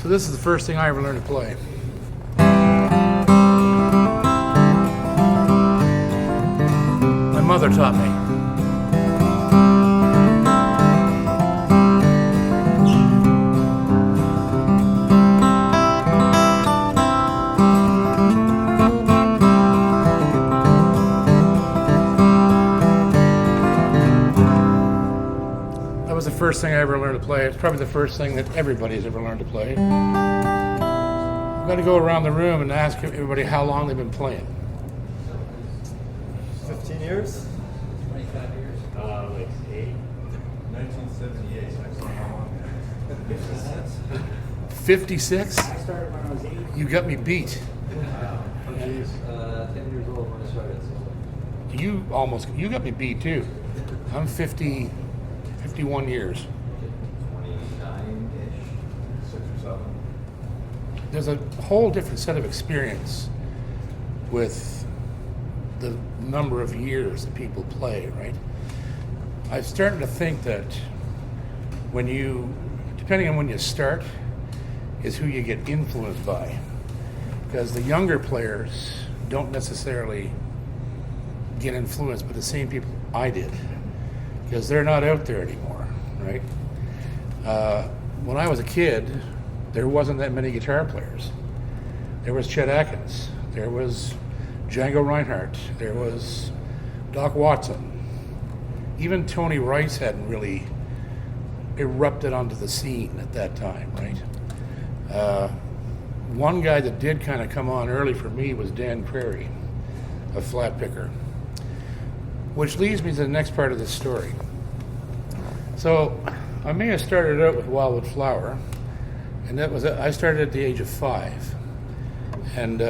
So this is the first thing I ever learned to play. My mother taught me. That was the first thing I ever learned to play. It's probably the first thing that everybody's ever learned to play. I'm going to go around the room and ask everybody how long they've been playing. 15 years? 25 years? Like 8. 1978, so I saw how long. 56? I started when I was 8. You got me beat. 10 years old when I started. So. You got me beat too. I'm 51 years. 29-ish. 6 or 7. There's a whole different set of experience with the number of years that people play, right? I'm starting to think that depending on when you start, is who you get influenced by. Because the younger players don't necessarily get influenced by the same people I did, because they're not out there anymore, right? When I was a kid, there wasn't that many guitar players. There was Chet Atkins, there was Django Reinhardt, there was Doc Watson. Even Tony Rice hadn't really erupted onto the scene at that time, right? One guy that did kind of come on early for me was Dan Prairie, a flat picker. Which leads me to the next part of the story. So I may have started out with Wildwood Flower, and I started at the age of 5. And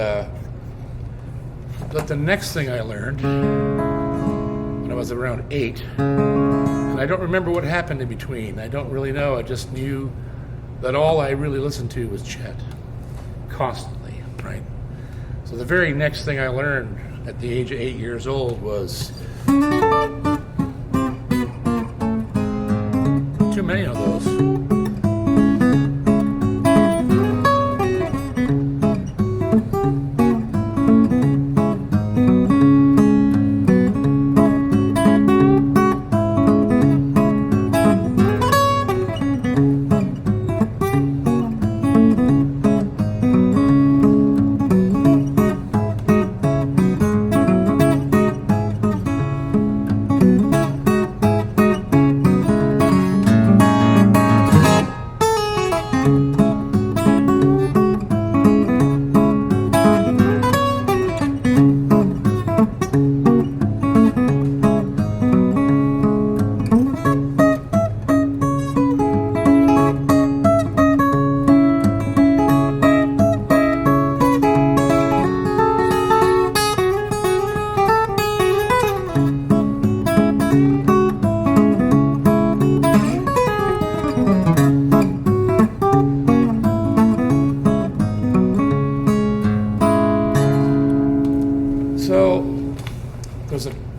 but the next thing I learned when I was around 8, and I don't remember what happened in between. I don't really know. I just knew that all I really listened to was Chet, constantly, right? So the very next thing I learned at the age of 8 years old was too many of those.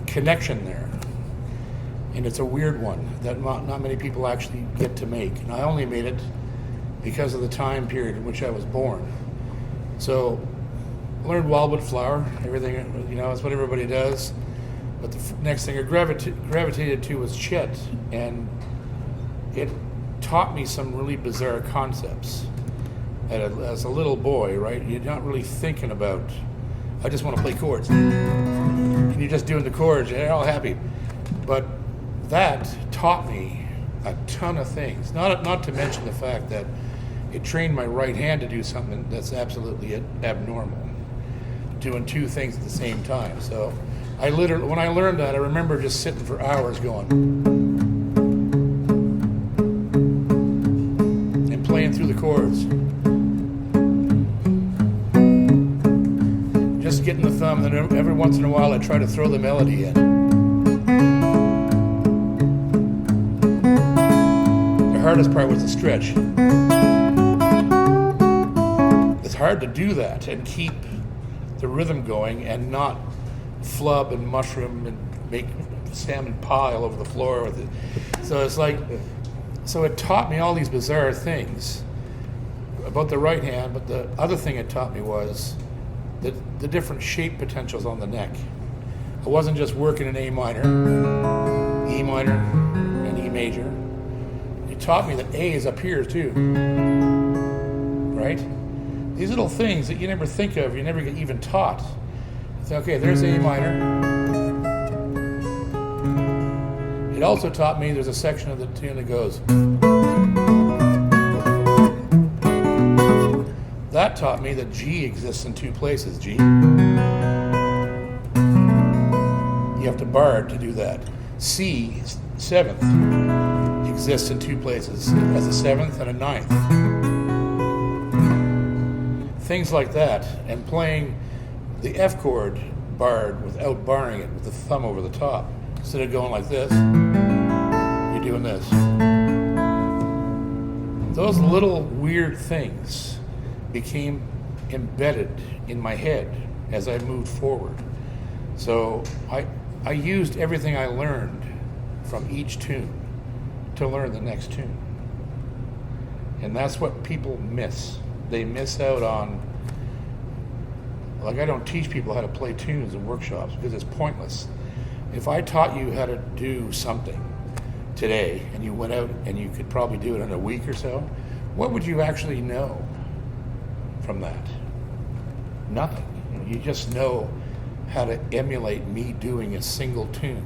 Connection there, and it's a weird one that not many people actually get to make, and I only made it because of the time period in which I was born. So I learned Wildwood Flower, everything, it's what everybody does, but the next thing I gravitated to was Chet, and it taught me some really bizarre concepts as a little boy, right? You're not really thinking about, I just want to play chords. And you're just doing the chords, and you're all happy. But that taught me a ton of things. Not to mention the fact that it trained my right hand to do something that's absolutely abnormal, doing two things at the same time. So when I learned that, I remember just sitting for hours going and playing through the chords. Just getting the thumb, and then every once in a while I try to throw the melody in. The hardest part was the stretch. It's hard to do that and keep the rhythm going and not flub and mushroom and make salmon pie all over the floor with it. So it taught me all these bizarre things. about the right hand, but the other thing it taught me was the different shape potentials on the neck. I wasn't just working in A minor, E minor, and E major. It taught me that A is up here too, right? These little things that you never think of, you never get even taught. It's okay, there's A minor. It also taught me there's a section of the tune that goes. That taught me that G exists in two places, G. You have to bar to do that. C, seventh, exists in two places, as a seventh and a ninth. Things like that, and playing the F chord barred without barring it with the thumb over the top. Instead of going like this, you're doing this. Those little weird things became embedded in my head as I moved forward. So I used everything I learned from each tune to learn the next tune. And that's what people miss. They miss out on, like, I don't teach people how to play tunes in workshops because it's pointless. If I taught you how to do something today and you went out and you could probably do it in a week or so, what would you actually know from that? Nothing. You just know how to emulate me doing a single tune.